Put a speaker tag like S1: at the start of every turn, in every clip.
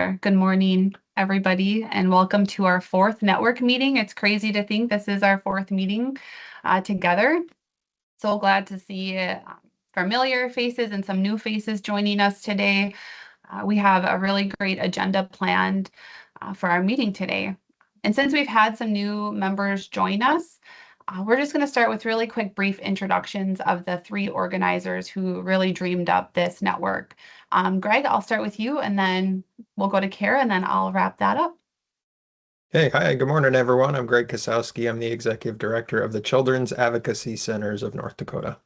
S1: Good morning, everybody, and welcome to our fourth network meeting. It's crazy to think this is our fourth meeting together. So glad to see familiar faces and some new faces joining us today. We have a really great agenda planned for our meeting today. And since we've had some new members join us, we're just going to start with really quick, brief introductions of the three organizers who really dreamed up this network. Greg, I'll start with you, and then we'll go to Kara, and then I'll wrap that up.
S2: Hey, hi, good morning, everyone. I'm Greg Kosowski. I'm the Executive Director of the Children's Advocacy Centers of North Dakota.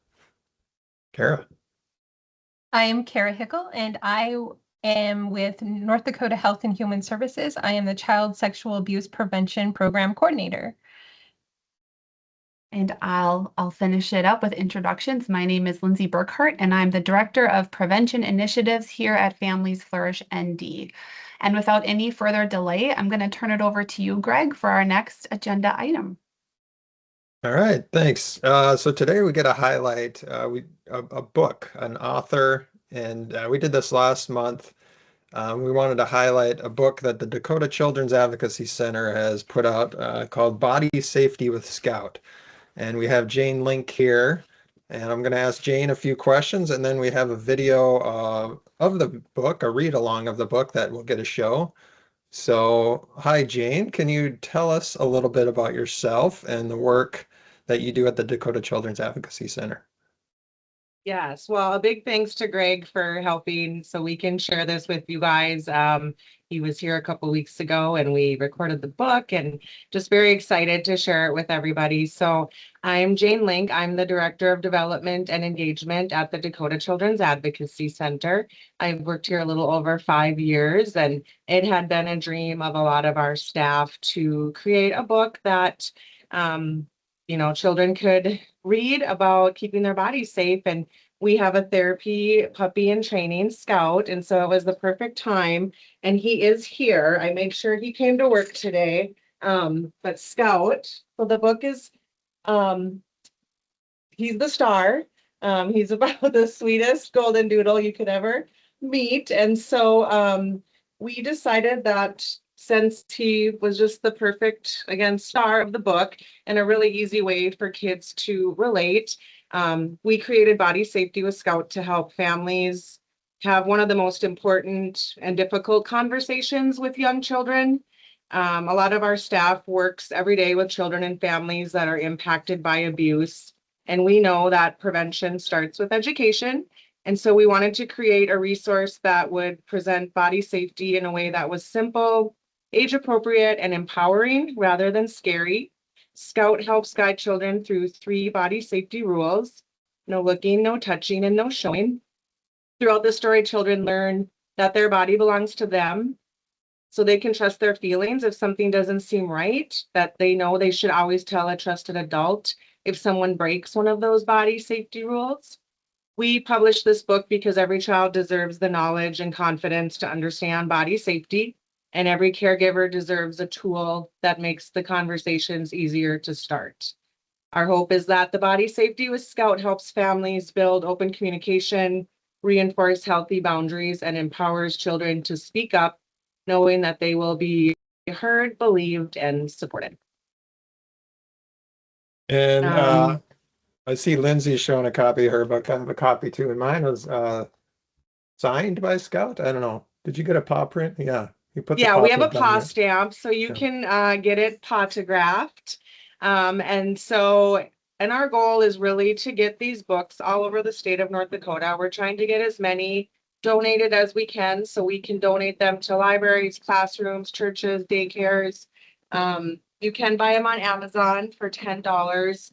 S2: Kara.
S3: I am Kara Hickel, and I am with North Dakota Health and Human Services. I am the Child Sexual Abuse Prevention Program Coordinator.
S1: And I'll finish it up with introductions. My name is Lindsay Burkhart, and I'm the Director of Prevention Initiatives here at Families Flourish ND. And without any further delay, I'm going to turn it over to you, Greg, for our next agenda item.
S2: All right, thanks. So today we get a highlight a book, an author, and we did this last month. We wanted to highlight a book that the Dakota Children's Advocacy Center has put out called Body Safety with Scout. And we have Jane Link here, and I'm going to ask Jane a few questions, and then we have a video of the book, a read-along of the book that we'll get a show. So, hi, Jane. Can you tell us a little bit about yourself and the work that you do at the Dakota Children's Advocacy Center?
S4: Yes, well, a big thanks to Greg for helping so we can share this with you guys. He was here a couple weeks ago and we recorded the book, and just very excited to share it with everybody. So I'm Jane Link. I'm the Director of Development and Engagement at the Dakota Children's Advocacy Center. I've worked here a little over 5 years, and it had been a dream of a lot of our staff to create a book that children could read about keeping their bodies safe. And we have a therapy puppy in training, Scout, and so it was the perfect time. And he is here. I made sure he came to work today. But Scout, so the book is, he's the star. He's about the sweetest golden doodle you could ever meet. And so we decided that since he was just the perfect, again, star of the book and a really easy way for kids to relate, we created Body Safety with Scout to help families have one of the most important and difficult conversations with young children. A lot of our staff works every day with children and families that are impacted by abuse. And we know that prevention starts with education. And so we wanted to create a resource that would present body safety in a way that was simple, age appropriate, and empowering rather than scary. Scout helps guide children through 3 body safety rules: no looking, no touching, and no showing. Throughout the story, children learn that their body belongs to them, so they can trust their feelings if something doesn't seem right, that they know they should always tell a trusted adult if someone breaks one of those body safety rules. We published this book because every child deserves the knowledge and confidence to understand body safety, and every caregiver deserves a tool that makes the conversations easier to start. Our hope is that the Body Safety with Scout helps families build open communication, reinforce healthy boundaries, and empowers children to speak up, knowing that they will be heard, believed, and supported.
S2: And I see Lindsay showing a copy of her book. I have a copy too, and mine was signed by Scout. I don't know. Did you get a paw print? Yeah.
S4: Yeah, we have a paw stamp, so you can get it potographed. And our goal is really to get these books all over the state of North Dakota. We're trying to get as many donated as we can so we can donate them to libraries, classrooms, churches, daycares. You can buy them on Amazon for $10.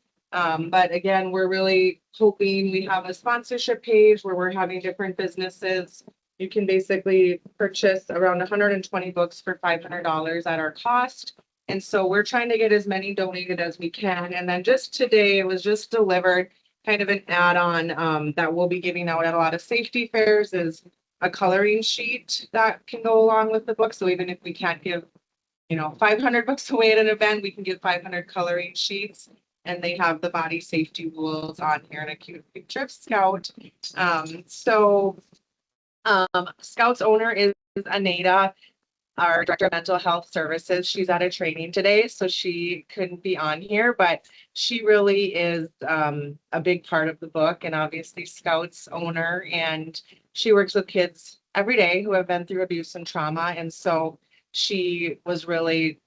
S4: But again, we're really hoping we have a sponsorship page where we're having different businesses. You can basically purchase around 120 books for $500 at our cost. And so we're trying to get as many donated as we can. And then just today, it was just delivered, kind of an add-on that we'll be giving out at a lot of safety fairs, is a coloring sheet that can go along with the book. So even if we can't give, 500 books away at an event, we can give 500 coloring sheets. And they have the body safety rules on here and a cute picture of Scout. Scout's owner is Anita. our Director of Mental Health Services. She's at a training today, so she couldn't be on here, but she really is a big part of the book, and obviously Scout's owner, and she works with kids every day who have been through abuse and trauma. And so she was really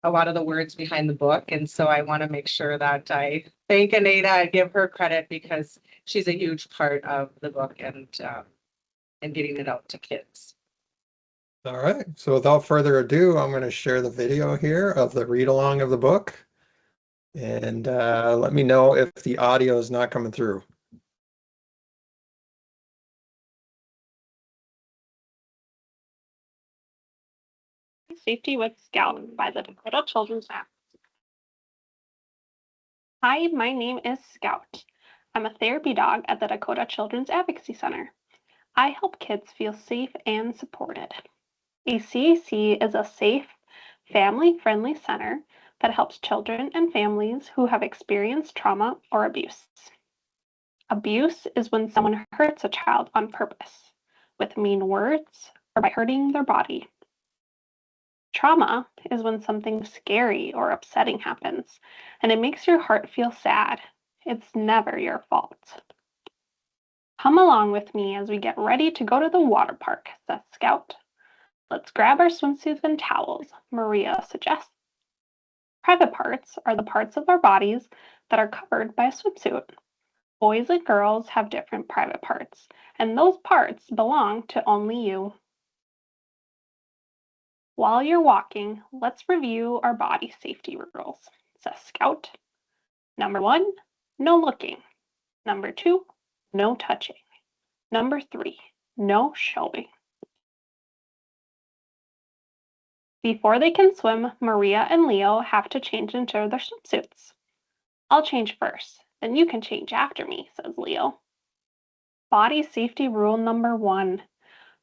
S4: a lot of the words behind the book. And so I want to make sure that I thank Anita and give her credit because she's a huge part of the book and getting it out to kids.
S2: All right. So without further ado, I'm going to share the video here of the read along of the book. And let me know if the audio is not coming through.
S5: Safety with Scout by the Dakota Children's Advocacy. Hi, my name is Scout. I'm a therapy dog at the Dakota Children's Advocacy Center. I help kids feel safe and supported. A CAC is a safe, family-friendly center that helps children and families who have experienced trauma or abuse. Abuse is when someone hurts a child on purpose, with mean words or by hurting their body. Trauma is when something scary or upsetting happens, and it makes your heart feel sad. It's never your fault. Come along with me as we get ready to go to the water park, says Scout. Let's grab our swimsuits and towels, Maria suggests. Private parts are the parts of our bodies that are covered by a swimsuit. Boys and girls have different private parts, and those parts belong to only you. While you're walking, let's review our body safety rules, says Scout. Number 1, no looking. Number 2, no touching. Number 3, no showing. Before they can swim, Maria and Leo have to change into their swimsuits. I'll change first, then you can change after me, says Leo. Body safety rule number 1,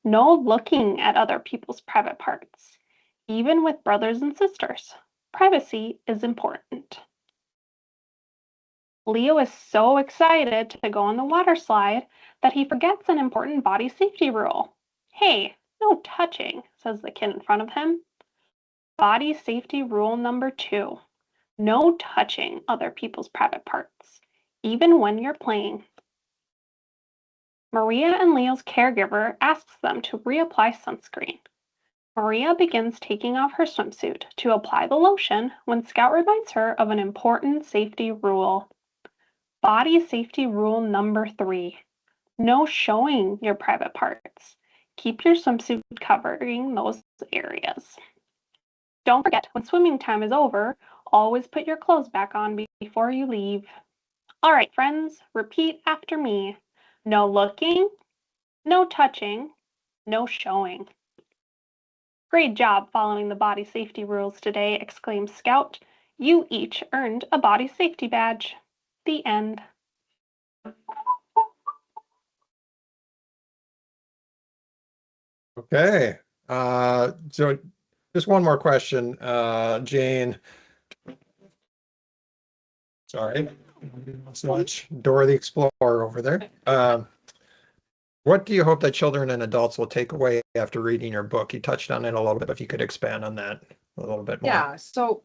S5: no looking at other people's private parts. Even with brothers and sisters, privacy is important. Leo is so excited to go on the water slide that he forgets an important body safety rule. Hey, no touching, says the kid in front of him. Body safety rule number 2, no touching other people's private parts, even when you're playing. Maria and Leo's caregiver asks them to reapply sunscreen. Maria begins taking off her swimsuit to apply the lotion when Scout reminds her of an important safety rule. Body safety rule number 3, no showing your private parts. Keep your swimsuit covering those areas. Don't forget, when swimming time is over, always put your clothes back on before you leave. All right, friends, repeat after me. No looking, no touching, no showing. Great job following the body safety rules today, exclaimed Scout. You each earned a body safety badge. The end.
S2: Okay. So just one more question, Jane. Sorry, not so much. Dora the Explorer over there. What do you hope that children and adults will take away after reading your book? You touched on it a little bit, if you could expand on that a little bit more.
S4: Yeah, so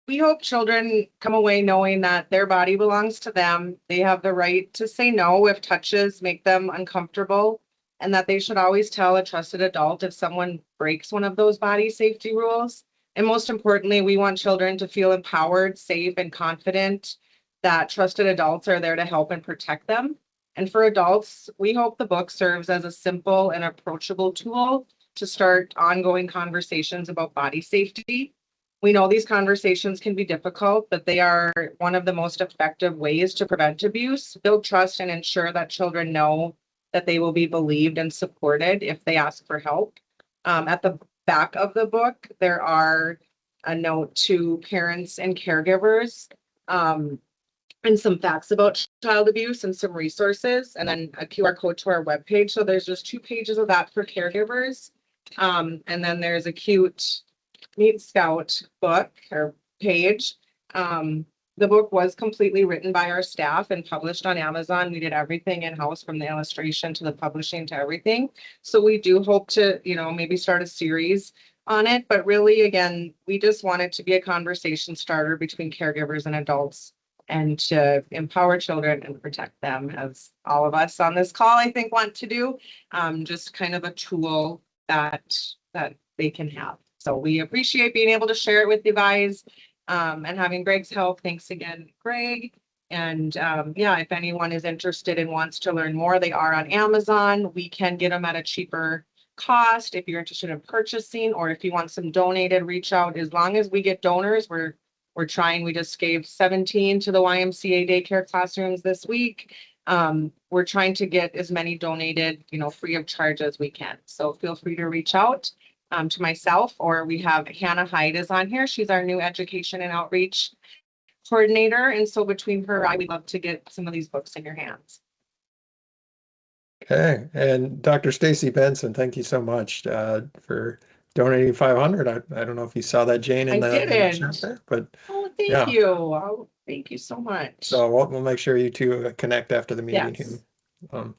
S4: we hope children come away knowing that their body belongs to them. They have the right to say no if touches make them uncomfortable, and that they should always tell a trusted adult if someone breaks one of those body safety rules. And most importantly, we want children to feel empowered, safe, and confident that trusted adults are there to help and protect them. And for adults, we hope the book serves as a simple and approachable tool to start ongoing conversations about body safety. We know these conversations can be difficult, but they are one of the most effective ways to prevent abuse, build trust, and ensure that children know that they will be believed and supported if they ask for help. At the back of the book, there are a note to parents and caregivers, and some facts about child abuse and some resources, and then a QR code to our webpage. So there's just 2 pages of that for caregivers. And then there's a cute Meet Scout book or page. The book was completely written by our staff and published on Amazon. We did everything in-house, from the illustration to the publishing to everything. So we do hope to, maybe start a series on it, but really, again, we just want it to be a conversation starter between caregivers and adults and to empower children and protect them, as all of us on this call, I think, want to do. Just kind of a tool that they can have. So we appreciate being able to share it with you guys, and having Greg's help. Thanks again, Greg. And yeah, if anyone is interested and wants to learn more, they are on Amazon. We can get them at a cheaper cost if you're interested in purchasing, or if you want some donated, reach out. As long as we get donors, we're trying. We just gave 17 to the YMCA daycare classrooms this week. We're trying to get as many donated, free of charge as we can. So feel free to reach out to myself, or we have Hannah Hyde is on here. She's our new education and outreach coordinator. And so between her and I, we'd love to get some of these books in your hands.
S2: Okay, and Dr. Stacy Benson, thank you so much for donating 500. I don't know if you saw that, Jane, in
S4: I
S2: the
S4: didn't.
S2: chat there, but
S4: Oh, thank
S2: yeah.
S4: you. Oh, thank you so much.
S2: So we'll make sure you two connect after the meeting.
S4: Yes.
S2: And,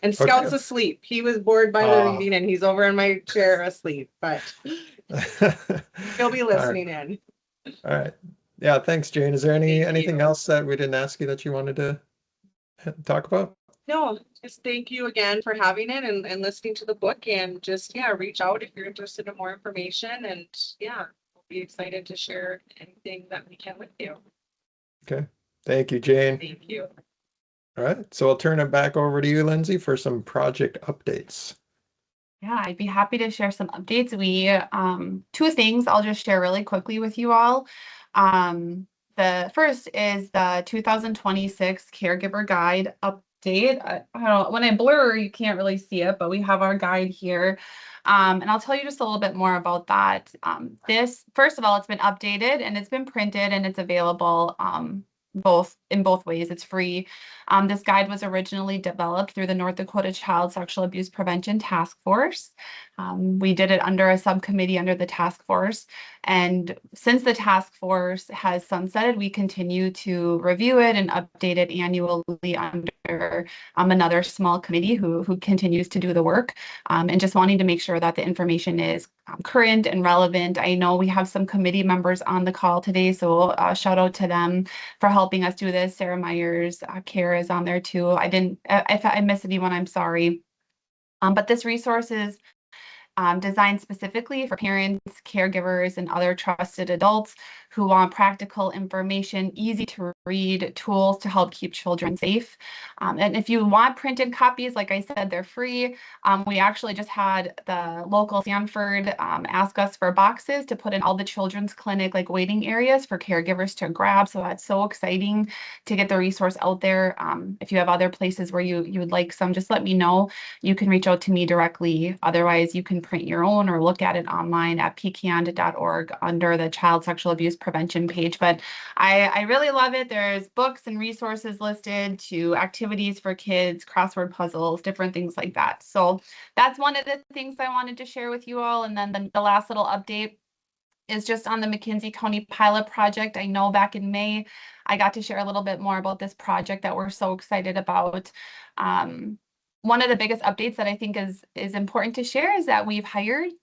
S4: And Scout's
S2: okay.
S4: asleep. He was bored by the reading and he's over in my chair asleep, but he'll be listening in.
S2: All right. Yeah, thanks, Jane. Is there anything
S4: you.
S2: else that we didn't ask you that you wanted to talk about?
S4: No, just thank you again for having it and listening to the book, and just, yeah, reach out if you're interested in more information, and yeah, we'll be excited to share anything that we can with you.
S2: Okay. Thank you, Jane.
S4: Thank you.
S2: All right. So I'll turn it back over to you, Lindsay, for some project updates.
S1: Yeah, I'd be happy to share some updates. We, two things I'll just share really quickly with you all. The first is the 2026 Caregiver Guide update. I don't know, when I blur, you can't really see it, but we have our guide here. And I'll tell you just a little bit more about that. This, first of all, it's been updated and it's been printed and it's available in both ways. It's free. This guide was originally developed through the North Dakota Child Sexual Abuse Prevention Task Force. We did it under a subcommittee under the task force. And since the task force has sunsetted, we continue to review it and update it annually under another small committee who continues to do the work, and just wanting to make sure that the information is current and relevant. I know we have some committee members on the call today, so shout out to them for helping us do this. Sarah Myers, Kara is on there too. If I missed anyone, I'm sorry. But this resource is designed specifically for parents, caregivers, and other trusted adults who want practical information, easy to read tools to help keep children safe. And if you want printed copies, like I said, they're free. We actually just had the local Sanford ask us for boxes to put in all the children's clinic waiting areas for caregivers to grab. So that's so exciting to get the resource out there. If you have other places where you would like some, just let me know. You can reach out to me directly. Otherwise, you can print your own or look at it online at pcand.org under the Child Sexual Abuse Prevention page. But I really love it. There's books and resources listed to activities for kids, crossword puzzles, different things like that. So that's one of the things I wanted to share with you all. And then the last little update is just on the McKenzie County pilot project. I know back in May, I got to share a little bit more about this project that we're so excited about. One of the biggest updates that I think is important to share is that we've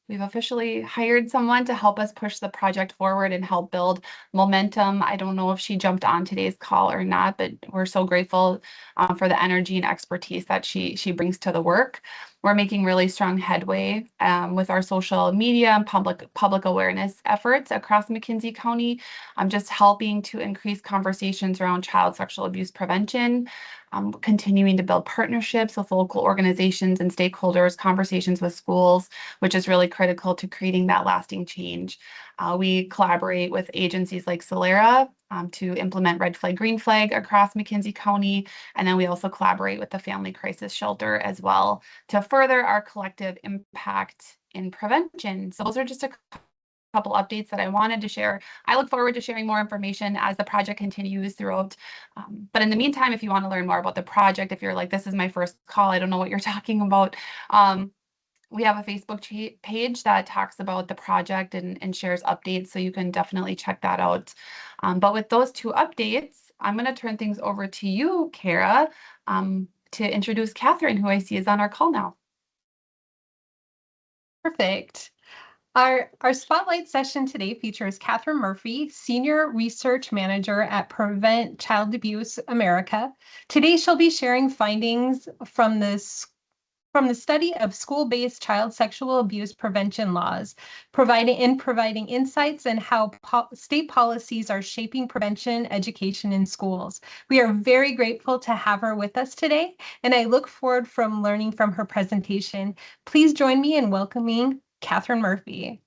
S1: officially hired someone to help us push the project forward and help build momentum. I don't know if she jumped on today's call or not, but we're so grateful for the energy and expertise that she brings to the work. We're making really strong headway with our social media and public awareness efforts across McKenzie County. I'm just helping to increase conversations around child sexual abuse prevention, continuing to build partnerships with local organizations and stakeholders, conversations with schools, which is really critical to creating that lasting change. We collaborate with agencies like Solera to implement red flag, green flag across McKenzie County. And then we also collaborate with the Family Crisis Shelter as well to further our collective impact in prevention. So those are just a couple updates that I wanted to share. I look forward to sharing more information as the project continues throughout. But in the meantime, if you want to learn more about the project, if you're like, this is my first call, I don't know what you're talking about, we have a Facebook page that talks about the project and shares updates, so you can definitely check that out. But with those two updates, I'm going to turn things over to you, Kara, to introduce Catherine, who I see is on our call now.
S3: Perfect. Our spotlight session today features Catherine Murphy, Senior Research Manager at Prevent Child Abuse America. Today, she'll be sharing findings from the study of school-based child sexual abuse prevention laws, providing insights on how state policies are shaping prevention education in schools. We are very grateful to have her with us today, and I look forward from learning from her presentation. Please join me in welcoming Catherine Murphy.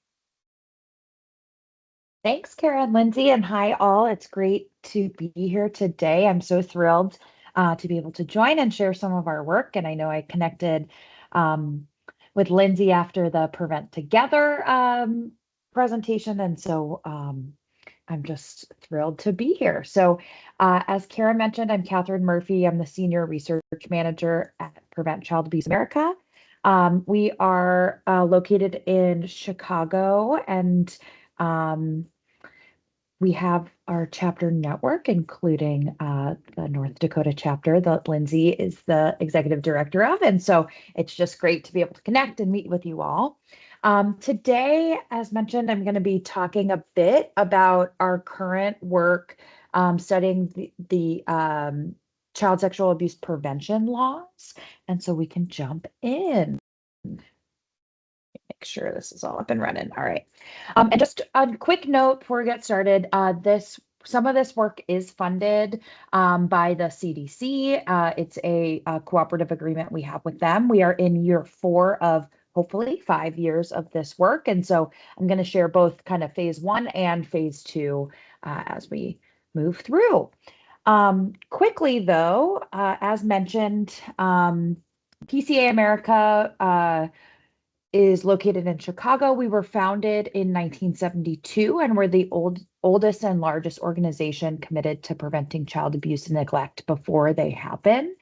S6: Thanks, Kara and Lindsay, and hi all. It's great to be here today. I'm so thrilled to be able to join and share some of our work. And I know I connected with Lindsay after the Prevent Together presentation, and so I'm just thrilled to be here. So as Kara mentioned, I'm Catherine Murphy. I'm the Senior Research Manager at Prevent Child Abuse America. We are located in Chicago, and we have our chapter network, including the North Dakota chapter that Lindsay is the executive director of. And so it's just great to be able to connect and meet with you all. Today, as mentioned, I'm going to be talking a bit about our current work studying the child sexual abuse prevention laws. And so we can jump in. Make sure this is all up and running. All right. And just a quick note before we get started, some of this work is funded by the CDC. It's a cooperative agreement we have with them. We are in year 4 of hopefully 5 years of this work. And so I'm going to share both kind of phase 1 and phase 2 as we move through. Quickly though, as mentioned, PCA America is located in Chicago. We were founded in 1972, and we're the oldest and largest organization committed to preventing child abuse and neglect before they happen.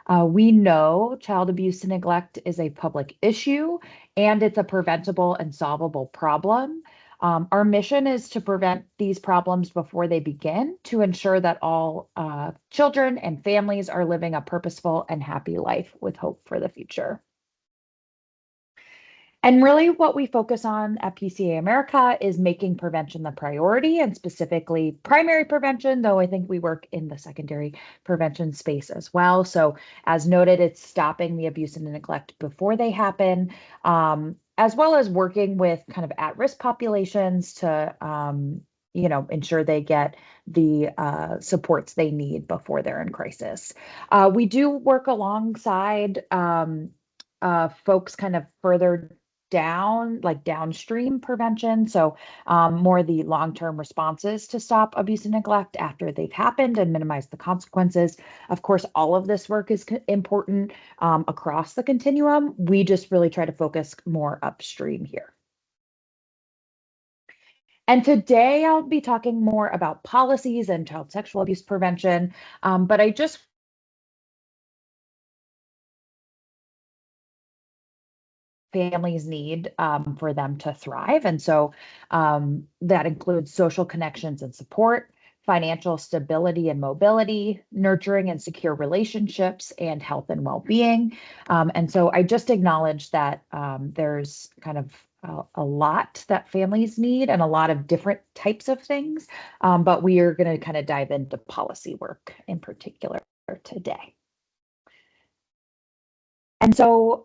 S6: We know child abuse and neglect is a public issue, and it's a preventable and solvable problem. Our mission is to prevent these problems before they begin, to ensure that all children and families are living a purposeful and happy life with hope for the future. And really what we focus on at PCA America is making prevention the priority, and specifically primary prevention, though I think we work in the secondary prevention space as well. So as noted, it's stopping the abuse and neglect before they happen, as well as working with kind of at-risk populations to ensure they get the supports they need before they're in crisis. We do work alongside folks kind of further down, like downstream prevention. So more the long-term responses to stop abuse and neglect after they've happened and minimize the consequences. Of course, all of this work is important across the continuum. We just really try to focus more upstream here. And today I'll be talking more about policies and child sexual abuse prevention, but I just families need for them to thrive. And so that includes social connections and support, financial stability and mobility, nurturing and secure relationships, and health and well-being. And so I just acknowledge that there's kind of a lot that families need and a lot of different types of things, but we are going to kind of dive into policy work in particular today. And so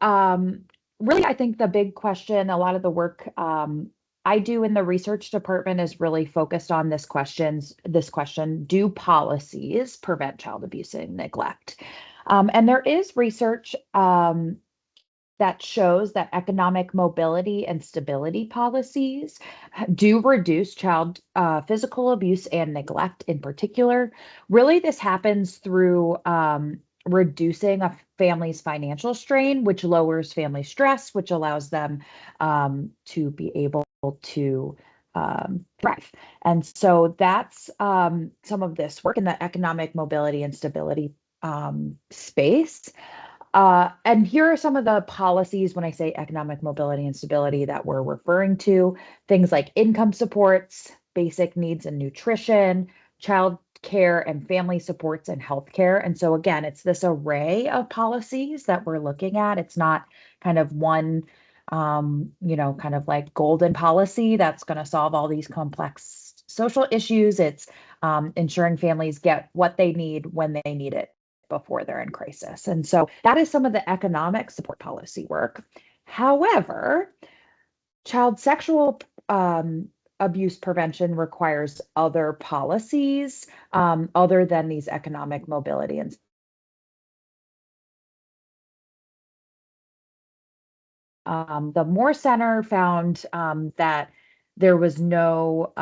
S6: really, I think the big question, a lot of the work I do in the research department is really focused on this question, do policies prevent child abuse and neglect? And there is research that shows that economic mobility and stability policies do reduce child physical abuse and neglect in particular. Really, this happens through reducing a family's financial strain, which lowers family stress, which allows them to be able to thrive. And so that's some of this work in the economic mobility and stability space. And here are some of the policies when I say economic mobility and stability that we're referring to. Things like income supports, basic needs and nutrition, child care and family supports, and healthcare. And so again, it's this array of policies that we're looking at. It's not kind of one kind of like golden policy that's going to solve all these complex social issues. It's ensuring families get what they need when they need it before they're in crisis. And so that is some of the economic support policy work. However, child sexual abuse prevention requires other policies other than these economic mobility and the Moore Center found that there was no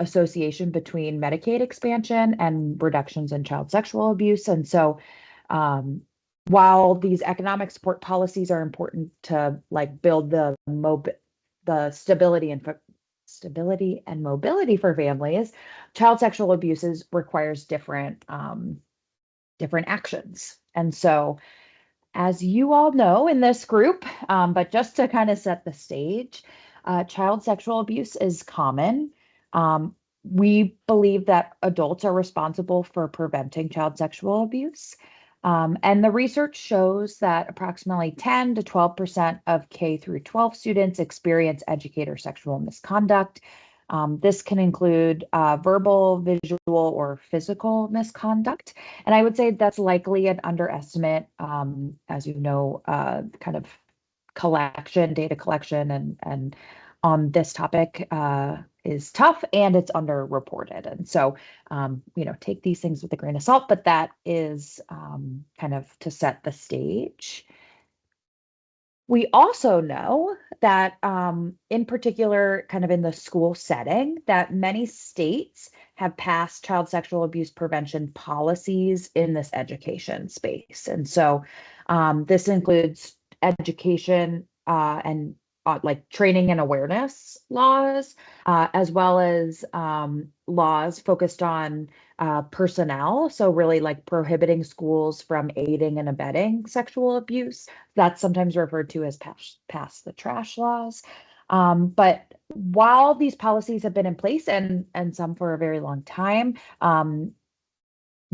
S6: association between Medicaid expansion and reductions in child sexual abuse. And so while these economic support policies are important to like build the stability and mobility for families, child sexual abuses requires different actions. And so as you all know in this group, but just to kind of set the stage, child sexual abuse is common. We believe that adults are responsible for preventing child sexual abuse. And the research shows that approximately 10 to 12% of K through 12 students experience educator sexual misconduct. This can include verbal, visual, or physical misconduct. And I would say that's likely an underestimate, as you know, kind of data collection and on this topic is tough and it's underreported. And so, take these things with a grain of salt, but that is kind of to set the stage. We also know that, in particular, kind of in the school setting, that many states have passed child sexual abuse prevention policies in this education space. And so this includes education and like training and awareness laws, as well as laws focused on personnel. So really like prohibiting schools from aiding and abetting sexual abuse. That's sometimes referred to as pass the trash laws. But while these policies have been in place and some for a very long time,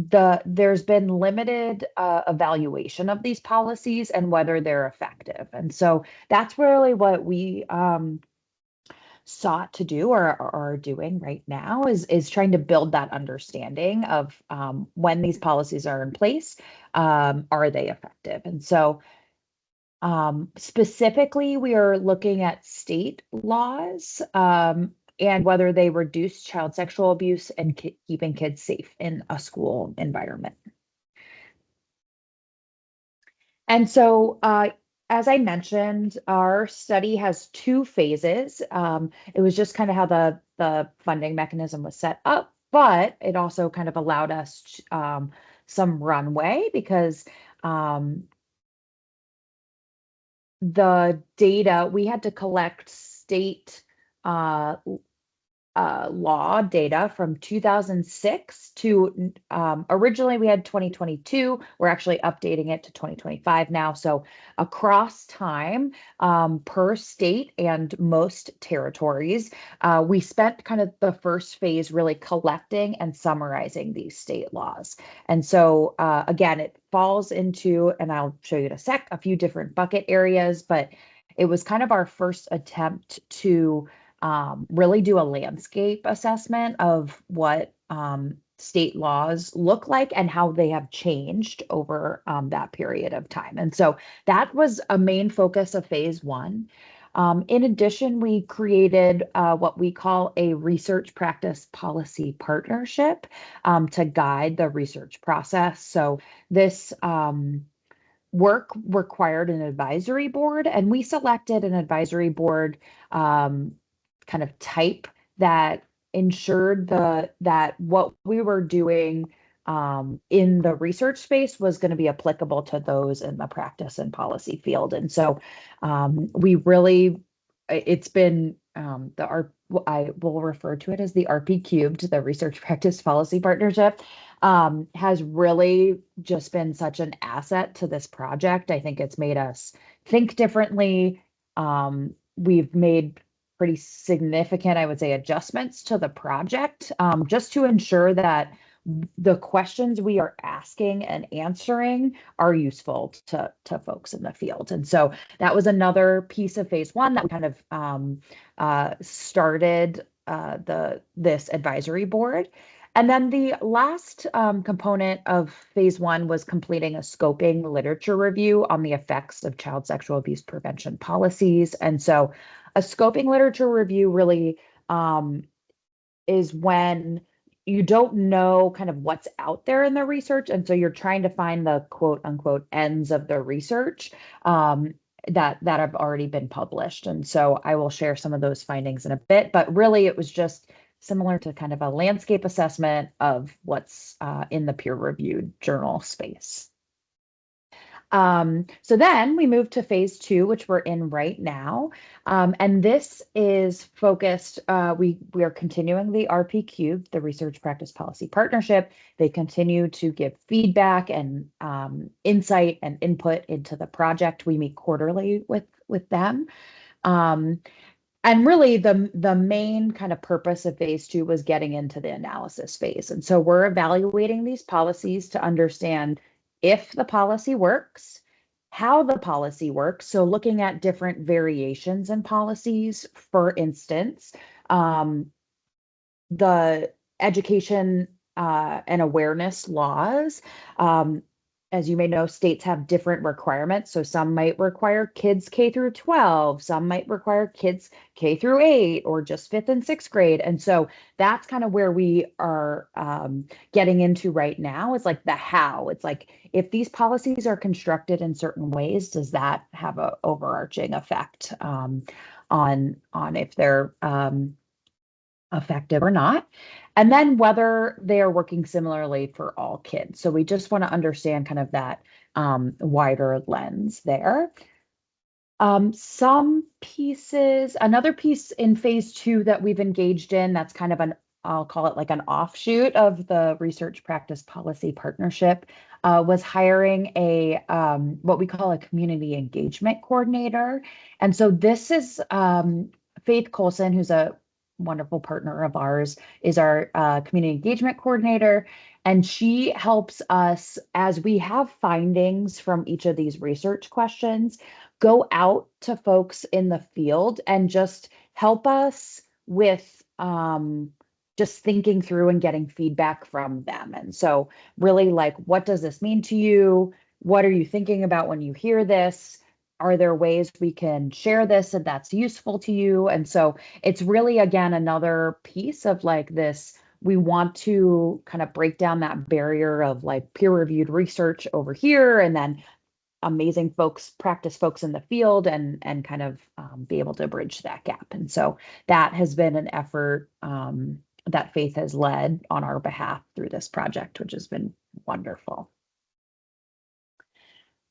S6: there's been limited evaluation of these policies and whether they're effective. And so that's really what we sought to do or are doing right now is trying to build that understanding of when these policies are in place, are they effective? And so specifically, we are looking at state laws and whether they reduce child sexual abuse and keeping kids safe in a school environment. And so, as I mentioned, our study has two phases. It was just kind of how the funding mechanism was set up, but it also kind of allowed us some runway because the data, we had to collect state law data from 2006 to originally we had 2022. We're actually updating it to 2025 now. So across time, per state and most territories, we spent kind of the first phase really collecting and summarizing these state laws. And so again, it falls into, and I'll show you in a sec, a few different bucket areas, but it was kind of our first attempt to really do a landscape assessment of what state laws look like and how they have changed over that period of time. And so that was a main focus of phase one. In addition, we created what we call a research practice policy partnership to guide the research process. So this work required an advisory board, and we selected an advisory board kind of type that ensured that what we were doing in the research space was going to be applicable to those in the practice and policy field. And so we really, it's been I will refer to it as the RP cubed, the Research Practice Policy Partnership, has really just been such an asset to this project. I think it's made us think differently. We've made pretty significant, I would say, adjustments to the project just to ensure that the questions we are asking and answering are useful to folks in the field. And so that was another piece of phase one that we kind of started this advisory board. And then the last component of phase one was completing a scoping literature review on the effects of child sexual abuse prevention policies. And so a scoping literature review really is when you don't know kind of what's out there in the research. And so you're trying to find the quote unquote ends of the research that have already been published. And so I will share some of those findings in a bit, but really it was just similar to kind of a landscape assessment of what's in the peer-reviewed journal space. So then we move to phase two, which we're in right now. And this is focused, we are continuing the RPQ, the Research Practice Policy Partnership. They continue to give feedback and insight and input into the project. We meet quarterly with them. And really the main kind of purpose of phase two was getting into the analysis phase. And so we're evaluating these policies to understand if the policy works, how the policy works. So looking at different variations in policies, for instance, the education and awareness laws. As you may know, states have different requirements. So some might require kids K through 12, some might require kids K through 8, or just 5th and 6th grade. And so that's kind of where we are getting into right now, is like the how. It's like, if these policies are constructed in certain ways, does that have an overarching effect on if they're effective or not, and then whether they are working similarly for all kids. So we just want to understand kind of that wider lens there. Some pieces, another piece in phase two that we've engaged in, that's kind of I'll call it like an offshoot of the Research Practice Policy Partnership, was hiring a what we call a community engagement coordinator. And so this is Faith Colson, who's a wonderful partner of ours, is our community engagement coordinator. And she helps us, as we have findings from each of these research questions, go out to folks in the field and just help us with just thinking through and getting feedback from them. And so really, like, what does this mean to you? What are you thinking about when you hear this? Are there ways we can share this and that's useful to you? And so it's really, again, another piece of like this, we want to kind of break down that barrier of like peer-reviewed research over here, and then amazing folks, practice folks in the field, and kind of be able to bridge that gap. And so that has been an effort that Faith has led on our behalf through this project, which has been wonderful.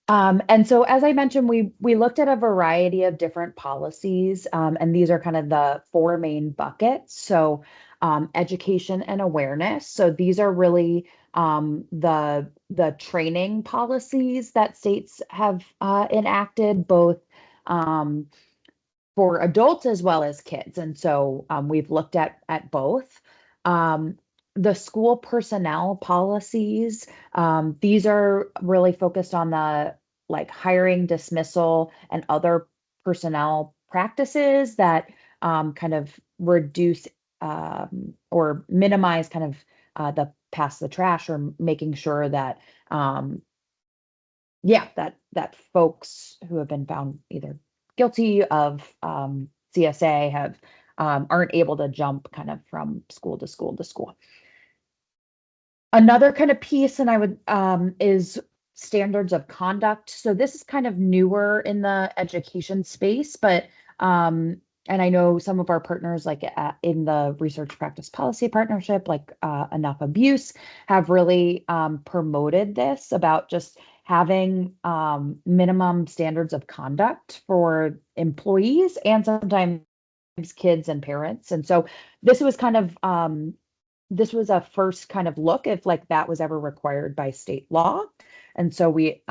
S6: And so, as I mentioned, we looked at a variety of different policies, and these are kind of the four main buckets. So education and awareness. So these are really the training policies that states have enacted, both for adults as well as kids. And so we've looked at both. The school personnel policies, these are really focused on the like hiring, dismissal, and other personnel practices that kind of reduce or minimize kind of the pass the trash, or making sure that that folks who have been found either guilty of CSA have aren't able to jump kind of from school to school to school. Another kind of piece, and I would is standards of conduct. So this is kind of newer in the education space, but and I know some of our partners, like in the Research Practice Policy Partnership, like Enough Abuse, have really promoted this about just having minimum standards of conduct for employees and sometimes kids and parents. And so this was kind of this was a first kind of look if like that was ever required by state law. And so we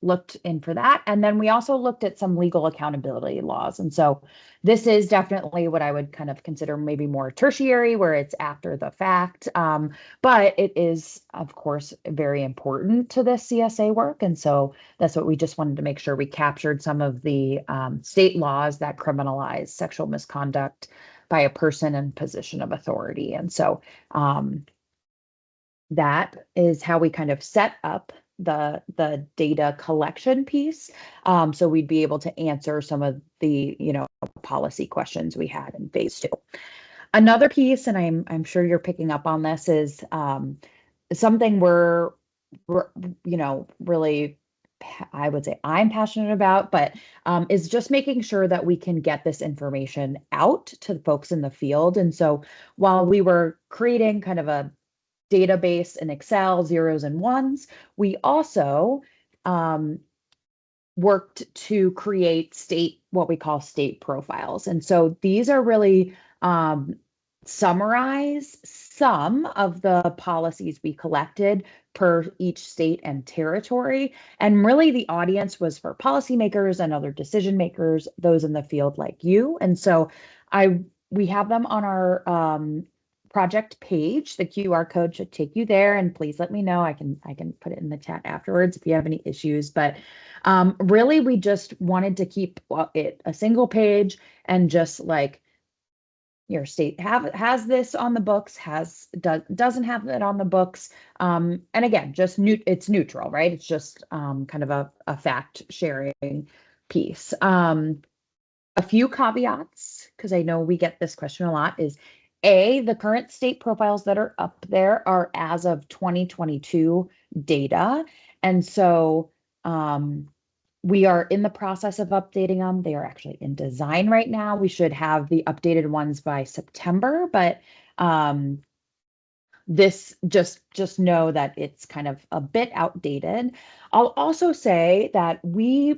S6: looked in for that. And then we also looked at some legal accountability laws. And so this is definitely what I would kind of consider maybe more tertiary, where it's after the fact. But it is, of course, very important to this CSA work. And so that's what we just wanted to make sure we captured some of the state laws that criminalize sexual misconduct by a person in position of authority. And so that is how we kind of set up the data collection piece. So we'd be able to answer some of the, policy questions we had in phase 2. Another piece, and I'm sure you're picking up on this, is something we're really, I would say I'm passionate about, but is just making sure that we can get this information out to the folks in the field. And so while we were creating kind of a database in Excel, zeros and ones, we also worked to create what we call state profiles. And so these are really summarize some of the policies we collected per each state and territory. And really the audience was for policymakers and other decision makers, those in the field like you. And so we have them on our project page. The QR code should take you there, and please let me know. I can put it in the chat afterwards if you have any issues. But really, we just wanted to keep it a single page and just like your state has this on the books, doesn't have it on the books, and again, just it's neutral, right? It's just kind of a fact sharing piece. A few caveats, because I know we get this question a lot, is the current state profiles that are up there are as of 2022 data. And so we are in the process of updating them. They are actually in design right now. We should have the updated ones by September, but this just know that it's kind of a bit outdated. I'll also say that we're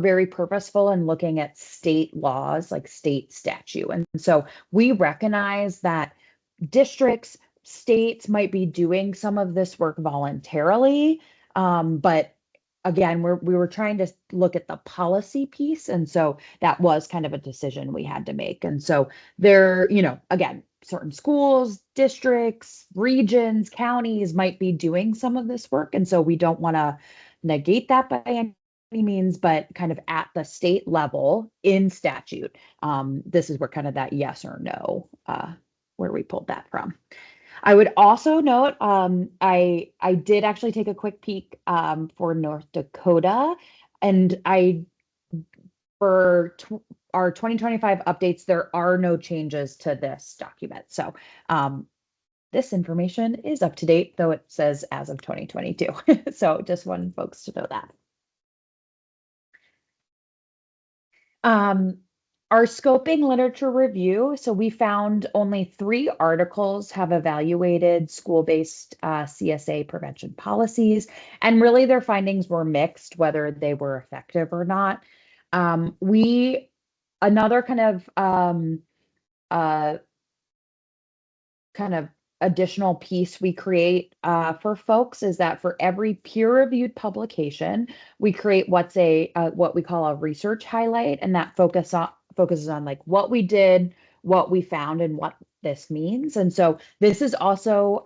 S6: very purposeful in looking at state laws, like state statute. And so we recognize that districts, states might be doing some of this work voluntarily, but again, we were trying to look at the policy piece. And so that was kind of a decision we had to make. And so there, again, certain schools, districts, regions, counties might be doing some of this work. And so we don't want to negate that by any means, but kind of at the state level in statute, this is where kind of that yes or no, where we pulled that from. I would also note, I did actually take a quick peek for North Dakota, and for our 2025 updates, there are no changes to this document. So this information is up to date, though it says as of 2022. So just wanted folks to know that. Our scoping literature review, so we found only 3 articles have evaluated school-based CSA prevention policies, and really their findings were mixed, whether they were effective or not. Another kind of additional piece we create for folks is that for every peer-reviewed publication, we create what we call a research highlight, and that focuses on like what we did, what we found, and what this means. And so this is also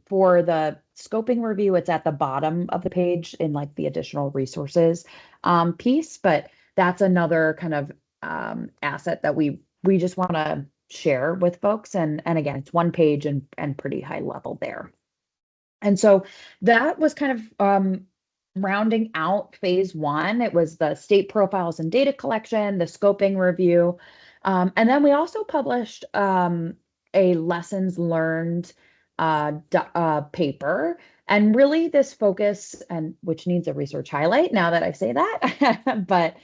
S6: for the scoping review, it's at the bottom of the page in like the additional resources piece, but that's another kind of asset that we just want to share with folks. And again, it's 1 page and pretty high level there. And so that was kind of rounding out phase 1. It was the state profiles and data collection, the scoping review. And then we also published a lessons learned paper. And really this focus, and which needs a research highlight now that I say that, but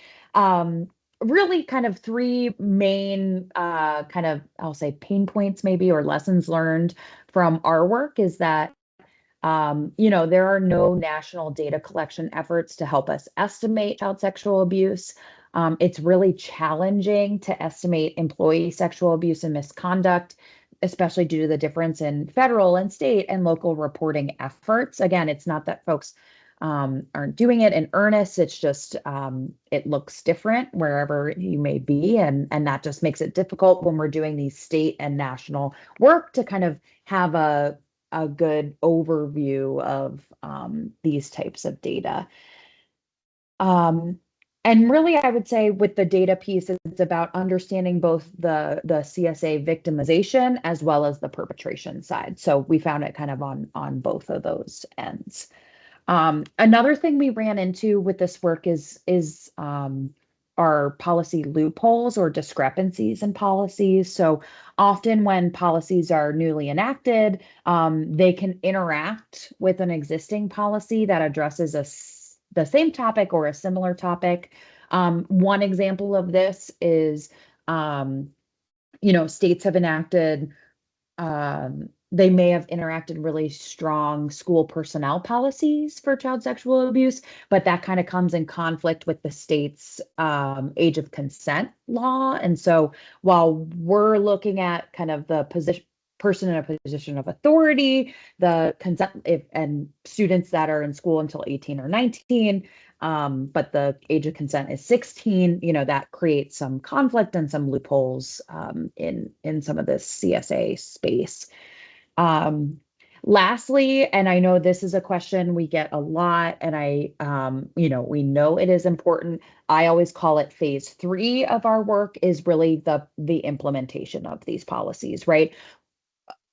S6: really kind of 3 main kind of, I'll say pain points maybe, or lessons learned from our work is that, there are no national data collection efforts to help us estimate child sexual abuse. It's really challenging to estimate employee sexual abuse and misconduct, especially due to the difference in federal and state and local reporting efforts. Again, it's not that folks aren't doing it in earnest. It's just it looks different wherever you may be, and that just makes it difficult when we're doing these state and national work to kind of have a good overview of these types of data. And really, I would say with the data piece, it's about understanding both the CSA victimization as well as the perpetration side. So we found it kind of on both of those ends. Another thing we ran into with this work is our policy loopholes or discrepancies in policies. So often when policies are newly enacted, they can interact with an existing policy that addresses the same topic or a similar topic. One example of this is, states have enacted they may have interacted really strong school personnel policies for child sexual abuse, but that kind of comes in conflict with the state's age of consent law. And so while we're looking at kind of the person in a position of authority, the consent and students that are in school until 18 or 19, but the age of consent is 16, that creates some conflict and some loopholes in some of this CSA space. Lastly, and I know this is a question we get a lot, and we know it is important. I always call it phase 3 of our work is really the implementation of these policies, right?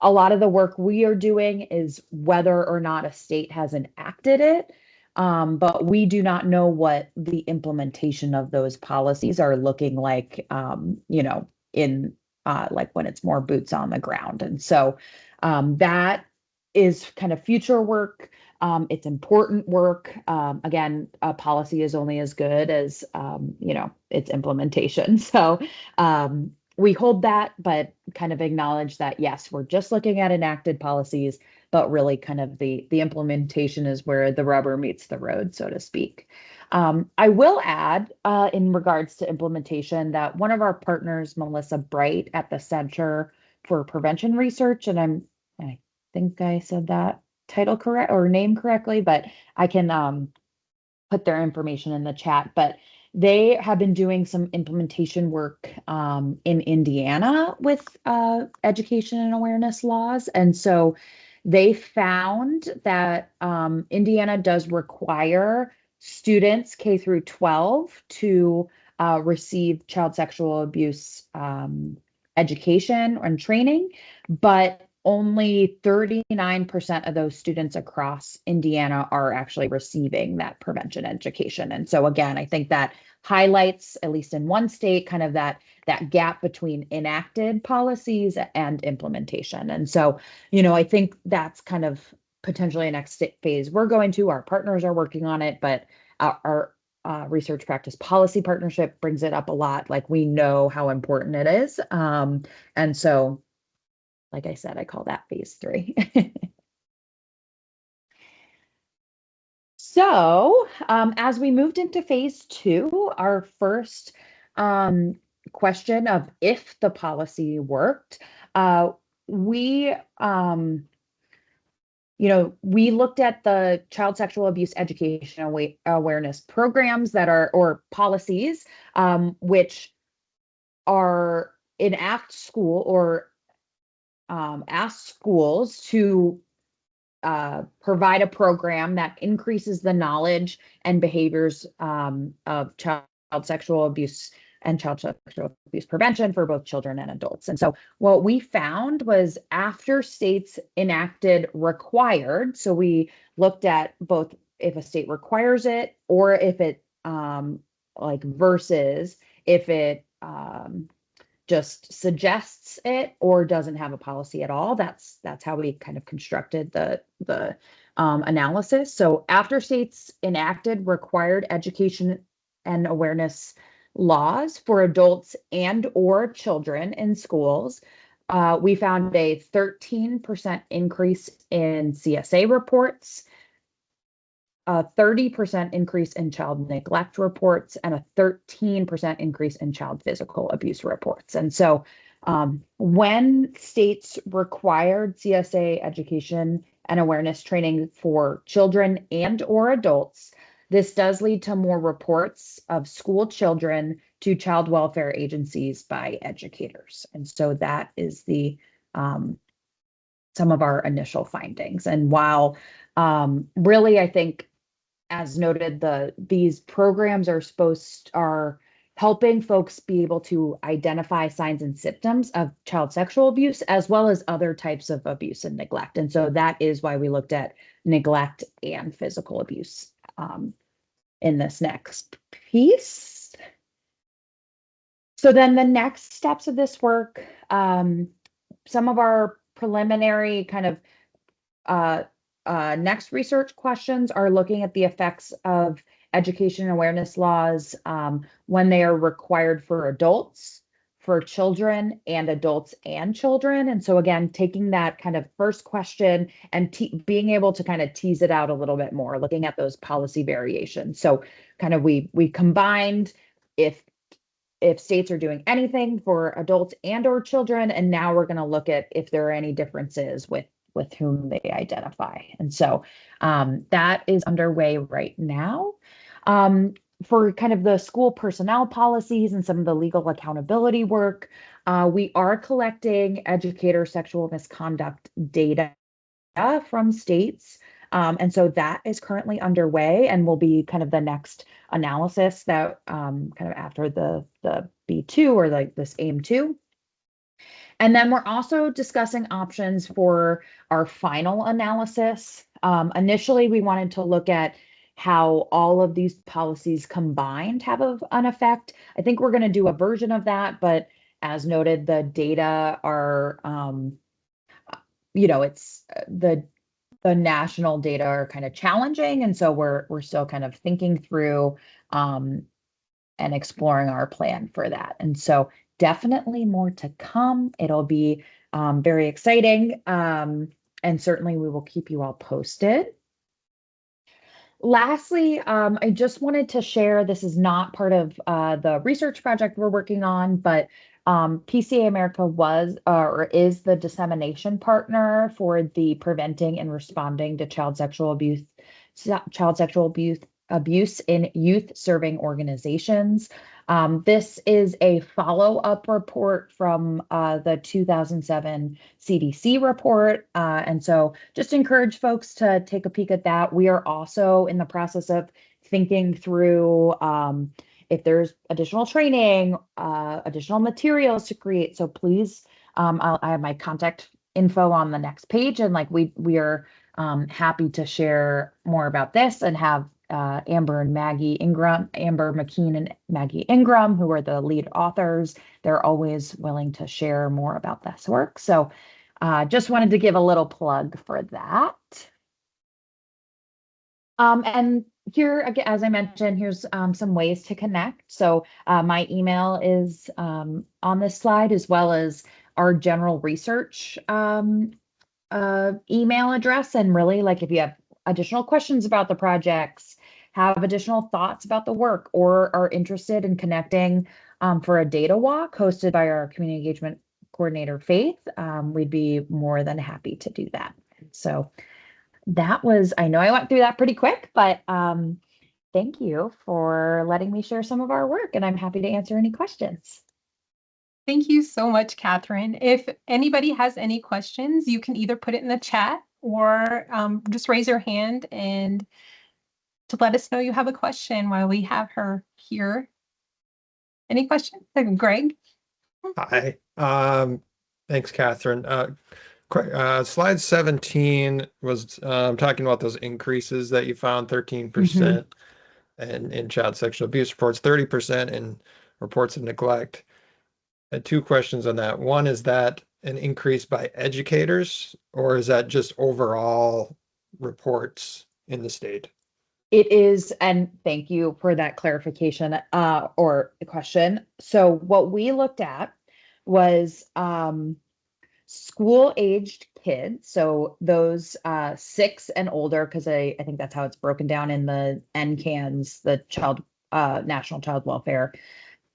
S6: A lot of the work we are doing is whether or not a state has enacted it, but we do not know what the implementation of those policies are looking like, in like when it's more boots on the ground. And so that is kind of future work. It's important work. Again, a policy is only as good as, its implementation. So we hold that, but kind of acknowledge that, yes, we're just looking at enacted policies, but really kind of the implementation is where the rubber meets the road, so to speak. I will add in regards to implementation that one of our partners, Melissa Bright at the Center for Prevention Research, and I think I said that title correct or name correctly, but I can put their information in the chat. But they have been doing some implementation work in Indiana with education and awareness laws. And so they found that Indiana does require students K through 12 to receive child sexual abuse education and training, but only 39% of those students across Indiana are actually receiving that prevention education. And so again, I think that highlights, at least in one state, kind of that gap between enacted policies and implementation. And so, I think that's kind of potentially a next phase we're going to. Our partners are working on it, but our research practice policy partnership brings it up a lot. Like, we know how important it is. And so, like I said, I call that phase 3. So as we moved into phase 2, our first question of if the policy worked, we looked at the child sexual abuse education awareness programs that are, or policies, which are enact school or ask schools to provide a program that increases the knowledge and behaviors of child sexual abuse and child sexual abuse prevention for both children and adults. And so what we found was, after states enacted required, so we looked at both if a state requires it or if it versus if it just suggests it or doesn't have a policy at all. That's how we kind of constructed the analysis. So after states enacted required education and awareness laws for adults and or children in schools, we found a 13% increase in CSA reports, a 30% increase in child neglect reports, and a 13% increase in child physical abuse reports. And so when states required CSA education and awareness training for children and or adults, this does lead to more reports of school children to child welfare agencies by educators. And so that is the some of our initial findings. And while really, I think, as noted, these programs are helping folks be able to identify signs and symptoms of child sexual abuse, as well as other types of abuse and neglect. And so that is why we looked at neglect and physical abuse in this next piece. So then the next steps of this work, some of our preliminary kind of next research questions are looking at the effects of education and awareness laws when they are required for adults, for children, and adults and children. And so again, taking that kind of first question and being able to kind of tease it out a little bit more, looking at those policy variations. So kind of we combined if states are doing anything for adults and or children, and now we're going to look at if there are any differences with whom they identify. And so that is underway right now. For kind of the school personnel policies and some of the legal accountability work, we are collecting educator sexual misconduct data from states. And so that is currently underway and will be kind of the next analysis that kind of after the B2 or like this AIM2. And then we're also discussing options for our final analysis. Initially, we wanted to look at how all of these policies combined have an effect. I think we're going to do a version of that, but as noted, the data are, it's the national data are kind of challenging, and so we're still kind of thinking through and exploring our plan for that. And so definitely more to come. It'll be very exciting, and certainly we will keep you all posted. Lastly, I just wanted to share, this is not part of the research project we're working on, but PCA America was or is the dissemination partner for the Preventing and Responding to Child Sexual Abuse in Youth Serving Organizations. This is a follow-up report from the 2007 CDC report. And so just encourage folks to take a peek at that. We are also in the process of thinking through if there's additional training, additional materials to create. So please, I have my contact info on the next page, and like we are happy to share more about this and have Amber McKean and Maggie Ingram, who are the lead authors. They're always willing to share more about this work. So just wanted to give a little plug for that. And here, again, as I mentioned, here's some ways to connect. So my email is on this slide, as well as our general research email address. And really, like if you have additional questions about the projects, have additional thoughts about the work, or are interested in connecting for a data walk hosted by our community engagement coordinator, Faith, we'd be more than happy to do that. So that was, I know I went through that pretty quick, but thank you for letting me share some of our work, and I'm happy to answer any questions.
S3: Thank you so much, Catherine. If anybody has any questions, you can either put it in the chat or just raise your hand and to let us know you have a question while we have her here. Any questions? Greg?
S2: Hi. Thanks, Catherine. Slide 17 was talking about those increases that you found, 13% in child sexual abuse reports, 30% in reports of neglect. I had two questions on that. One, is that an increase by educators, or is that just overall reports in the state?
S6: It is, and thank you for that clarification or question. So what we looked at was school-aged kids, so those 6 and older, because I think that's how it's broken down in the NCANS, the National Child Welfare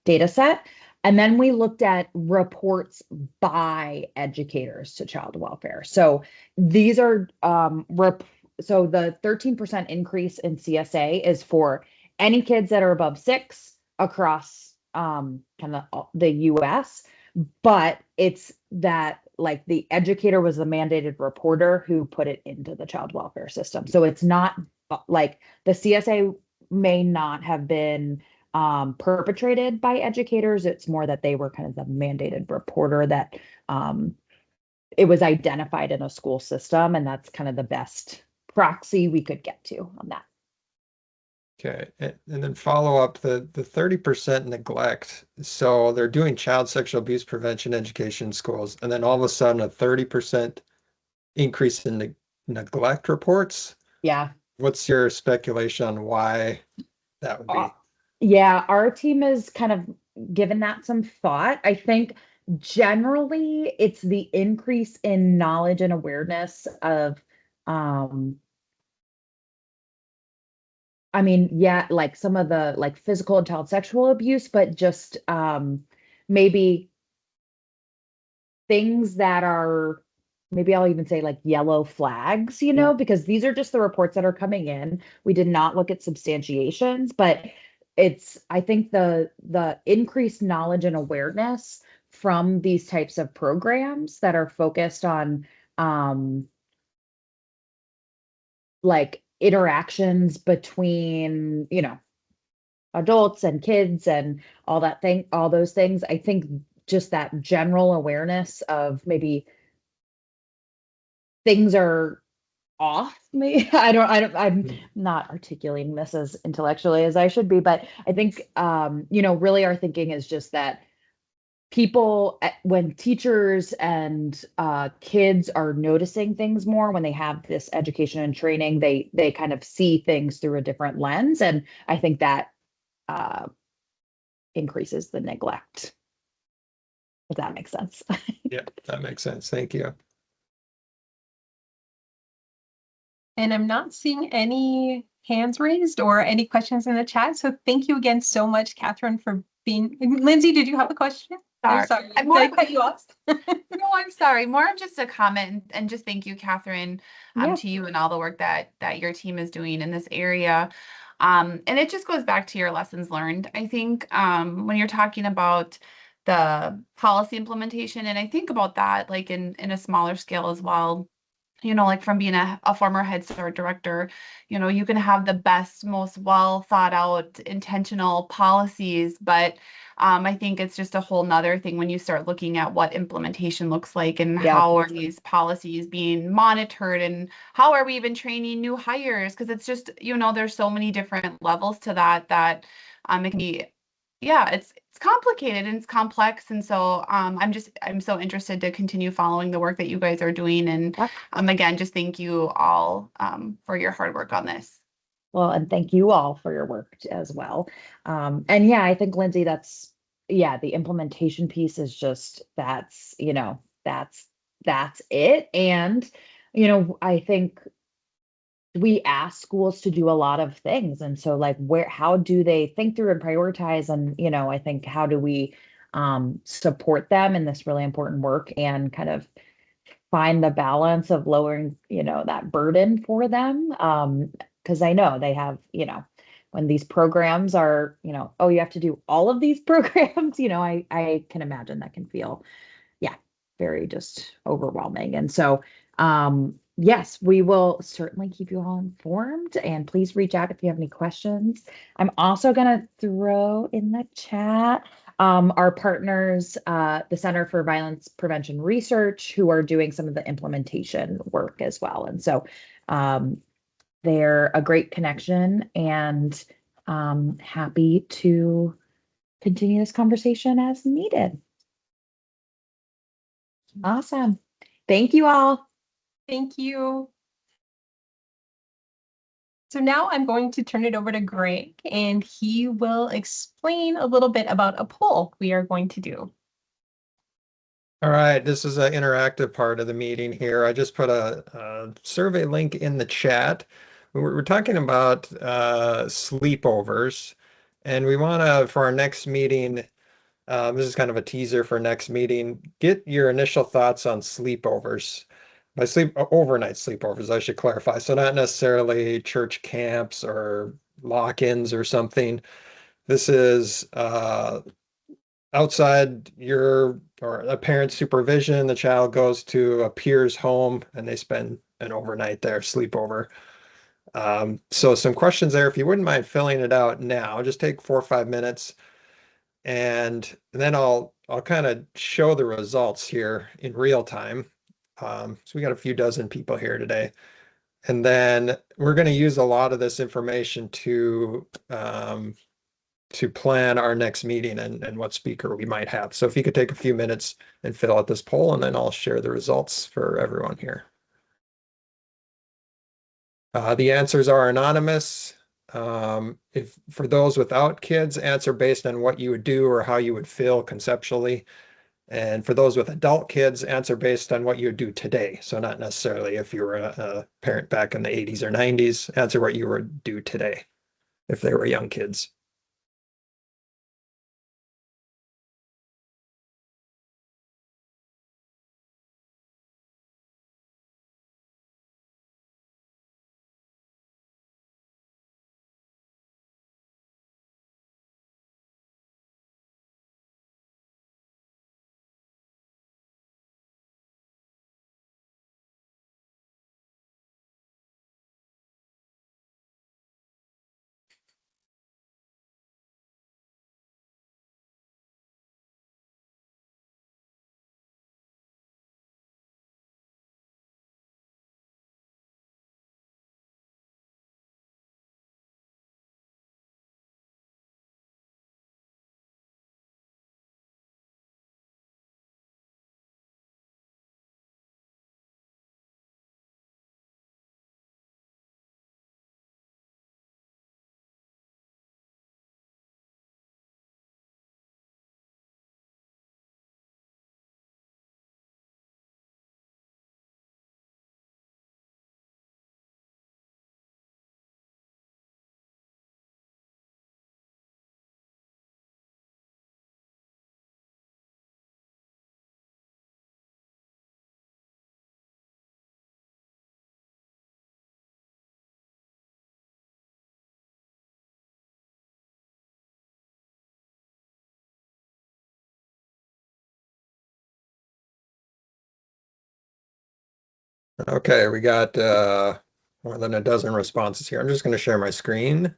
S6: data set. And then we looked at reports by educators to child welfare. So these are so the 13% increase in CSA is for any kids that are above 6 across kind of the US, but it's that like the educator was the mandated reporter who put it into the child welfare system. So it's not like the CSA may not have been perpetrated by educators. It's more that they were kind of the mandated reporter that it was identified in a school system, and that's kind of the best proxy we could get to on that.
S2: Okay, and then follow up the 30% neglect. So they're doing child sexual abuse prevention education in schools, and then all of a sudden a 30% increase in neglect reports.
S6: Yeah.
S2: What's your speculation on why that would be?
S6: Yeah, our team has kind of given that some thought. I think generally it's the increase in knowledge and awareness of I mean, yeah, like some of the like physical and child sexual abuse, but just maybe things that are maybe I'll even say like yellow flags, because these are just the reports that are coming in. We did not look at substantiations, but it's I think the increased knowledge and awareness from these types of programs that are focused on like interactions between, adults and kids and all those things. I think just that general awareness of maybe things are off me. I'm not articulating this as intellectually as I should be, but I think, really our thinking is just that people, when teachers and kids are noticing things more, when they have this education and training, they kind of see things through a different lens. And I think that increases the neglect, if that makes sense.
S2: Yeah, that makes sense. Thank you.
S3: And I'm not seeing any hands raised or any questions in the chat. So thank you again so much, Catherine, for being. Lindsay, did you have a question?
S1: Sorry.
S3: Sorry.
S1: I'm
S3: Did I cut you off?
S1: No, I'm sorry. More of just a comment and just thank you, Catherine,
S6: Yeah.
S1: to you and all the work that your team is doing in this area. And it just goes back to your lessons learned. I think when you're talking about the policy implementation, and I think about that like in a smaller scale as well. Like from being a former Head Start director, you can have the best, most well thought out, intentional policies, but I think it's just a whole nother thing when you start looking at what implementation looks like and
S6: Yeah.
S1: how are these policies being monitored and how are we even training new hires? Because it's just, there's so many different levels to that it can be, yeah, it's complicated and it's complex. And so I'm so interested to continue following the work that you guys are doing. And
S6: Yeah.
S1: again, just thank you all for your hard work on this.
S6: Well, and thank you all for your work as well. And yeah, I think Lindsay, the implementation piece is just that's it. And I think we ask schools to do a lot of things. And so like how do they think through and prioritize? And, I think how do we support them in this really important work and kind of find the balance of lowering, that burden for them. Because I know they have, when these programs are, oh, you have to do all of these programs, I can imagine that can feel, yeah, very just overwhelming. And so, yes, we will certainly keep you all informed, and please reach out if you have any questions. I'm also going to throw in the chat our partners, the Center for Violence Prevention Research, who are doing some of the implementation work as well. And so they're a great connection, and happy to continue this conversation as needed. Awesome. Thank you all.
S3: Thank you. So now I'm going to turn it over to Greg, and he will explain a little bit about a poll we are going to do.
S2: All right, this is an interactive part of the meeting here. I just put a survey link in the chat. We're talking about sleepovers, and we want to, for our next meeting, This is kind of a teaser for next meeting. Get your initial thoughts on sleepovers. By overnight sleepovers, I should clarify. So not necessarily church camps or lock-ins or something. This is outside your or a parent's supervision. The child goes to a peer's home and they spend an overnight there, sleepover. So some questions there. If you wouldn't mind filling it out now, just take 4 or 5 minutes, and then I'll kind of show the results here in real time. So we got a few dozen people here today, and then we're going to use a lot of this information to plan our next meeting and what speaker we might have. So if you could take a few minutes and fill out this poll, and then I'll share the results for everyone here. The answers are anonymous. If for those without kids, answer based on what you would do or how you would feel conceptually. And for those with adult kids, answer based on what you would do today. So not necessarily if you were a parent back in the 80s or 90s, answer what you would do today if they were young kids. Okay, we got more than a dozen responses here. I'm just going to share my screen.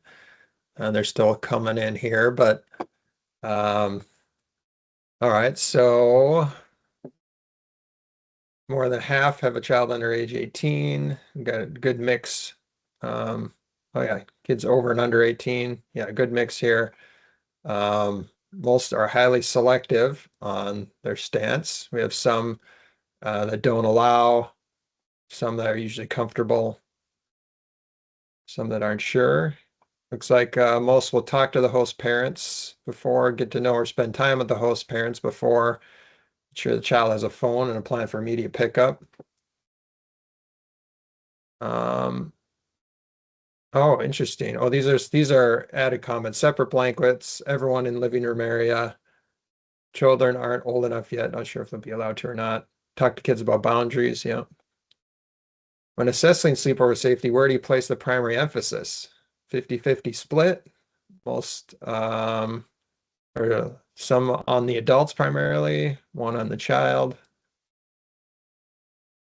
S2: They're still coming in here, but all right, so more than half have a child under age 18. We've got a good mix. Oh yeah, kids over and under 18. Yeah, good mix here. Most are highly selective on their stance. We have some that don't allow, some that are usually comfortable, some that aren't sure. Looks like most will talk to the host parents before, get to know or spend time with the host parents before. Ensure the child has a phone and a plan for immediate pickup. Oh, interesting. Oh, these are added comments. Separate blankets, everyone in living room area. Children aren't old enough yet. Not sure if they'll be allowed to or not. Talk to kids about boundaries. Yeah. When assessing sleepover safety, where do you place the primary emphasis? 50-50 split. Most or some on the adults primarily, one on the child.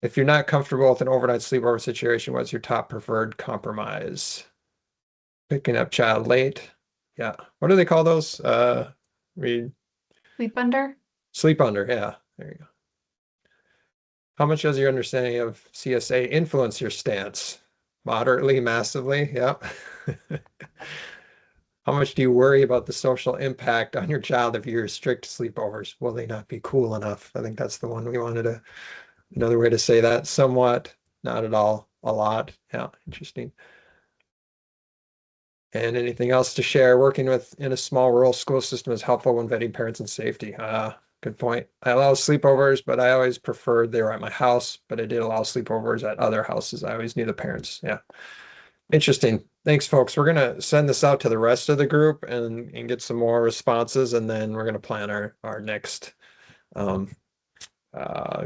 S2: If you're not comfortable with an overnight sleepover situation, what's your top preferred compromise? Picking up child late. Yeah. What do they call those? Read.
S1: Sleep under?
S2: Sleep under. Yeah. There you go. How much does your understanding of CSA influence your stance? Moderately, massively. Yeah. How much do you worry about the social impact on your child if you restrict sleepovers? Will they not be cool enough? I think that's the one we wanted to, another way to say that. Somewhat, not at all, a lot. Yeah, interesting. And anything else to share? Working with in a small rural school system is helpful when vetting parents and safety. Good point. I allow sleepovers, but I always preferred they were at my house, but I did allow sleepovers at other houses. I always knew the parents. Yeah. Interesting. Thanks, folks. We're gonna send this out to the rest of the group and get some more responses, and then we're gonna plan our next um,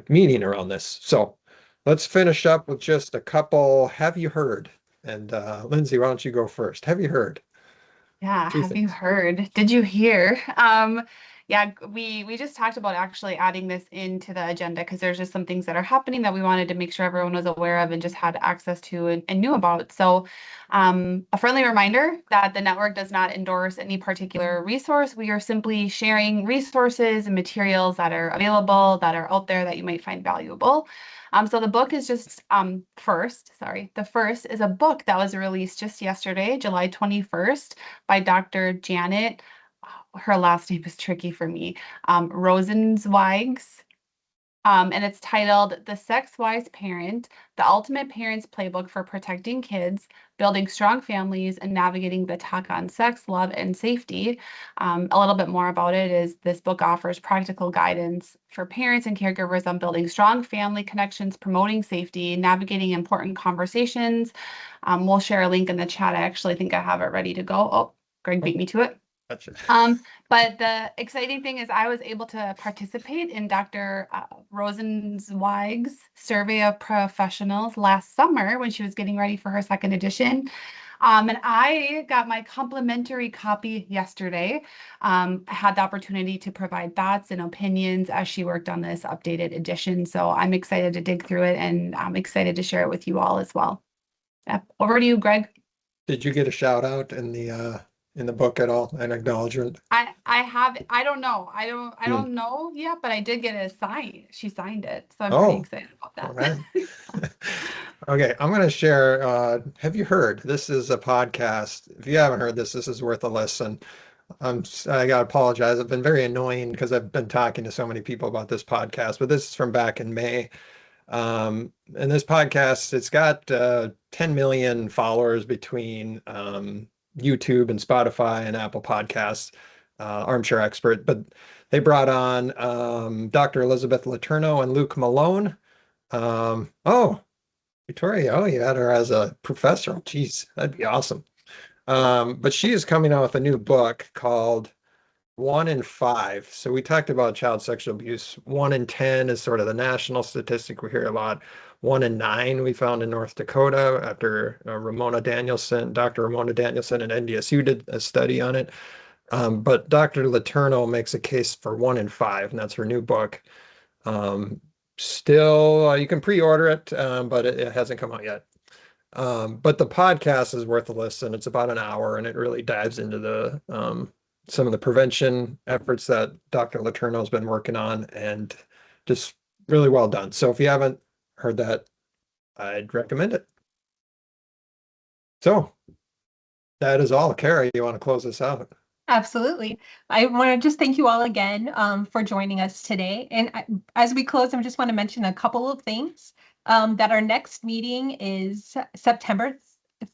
S2: meeting around this. So let's finish up with just a couple. Have you heard? And Lindsay, why don't you go first? Have you heard?
S1: Yeah,
S2: Two
S1: have you
S2: things.
S1: heard? Did you hear? Yeah, we just talked about actually adding this into the agenda because there's just some things that are happening that we wanted to make sure everyone was aware of and just had access to and knew about. So, a friendly reminder that the network does not endorse any particular resource. We are simply sharing resources and materials that are available, that are out there that you might find valuable. So the book is just the first is a book that was released just yesterday, July 21st, by Dr. Janet. Her last name is tricky for me. Rosenzweigs. And it's titled The Sex Wise Parent, The Ultimate Parent's Playbook for Protecting Kids, Building Strong Families, and Navigating the Talk on Sex, Love, and Safety. A little bit more about it is this book offers practical guidance for parents and caregivers on building strong family connections, promoting safety, navigating important conversations. We'll share a link in the chat. I actually think I have it ready to go. Oh, Greg beat me to it.
S2: Gotcha.
S1: But the exciting thing is I was able to participate in Dr. Rosenzweig's survey of professionals last summer when she was getting ready for her second edition. And I got my complimentary copy yesterday. I had the opportunity to provide thoughts and opinions as she worked on this updated edition. So I'm excited to dig through it, and I'm excited to share it with you all as well. Yep. Over to you, Greg.
S2: Did you get a shout out in the book at all? An acknowledgement?
S1: I don't know. I
S2: Hmm.
S1: don't know yet, but I did get a sign. She signed it. So I'm pretty
S2: Oh,
S1: excited about
S2: all
S1: that.
S2: right. Okay, I'm going to share. Have you heard? This is a podcast. If you haven't heard this, this is worth a listen. I gotta apologize. I've been very annoying because I've been talking to so many people about this podcast, but this is from back in May. And this podcast, it's got 10 million followers between YouTube and Spotify and Apple Podcasts, Armchair Expert. But they brought on Dr. Elizabeth Letourneau and Luke Malone. Oh, Victoria, oh, you had her as a professor. Geez, that'd be awesome. But she is coming out with a new book called 1 in 5. So we talked about child sexual abuse. 1 in 10 is sort of the national statistic we hear a lot. 1 in 9 we found in North Dakota after Dr. Ramona Danielson and NDSU did a study on it. But Dr. Letourneau makes a case for 1 in 5, and that's her new book. Still, you can pre-order it, but it hasn't come out yet. But the podcast is worth a listen. It's about an hour, and it really dives into the some of the prevention efforts that Dr. Letourneau has been working on, and just really well done. So if you haven't heard that, I'd recommend it. So that is all. Kara, you want to close this out?
S3: Absolutely. I want to just thank you all again for joining us today. And as we close, I just want to mention a couple of things. That our next meeting is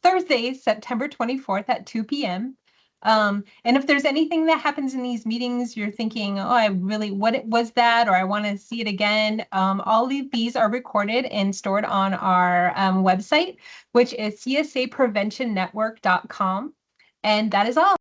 S3: Thursday, September 24th at 2 p.m. And if there's anything that happens in these meetings, you're thinking, oh, what was that? Or I want to see it again. All of these are recorded and stored on our website, which is csapreventionnetwork.com. And that is all.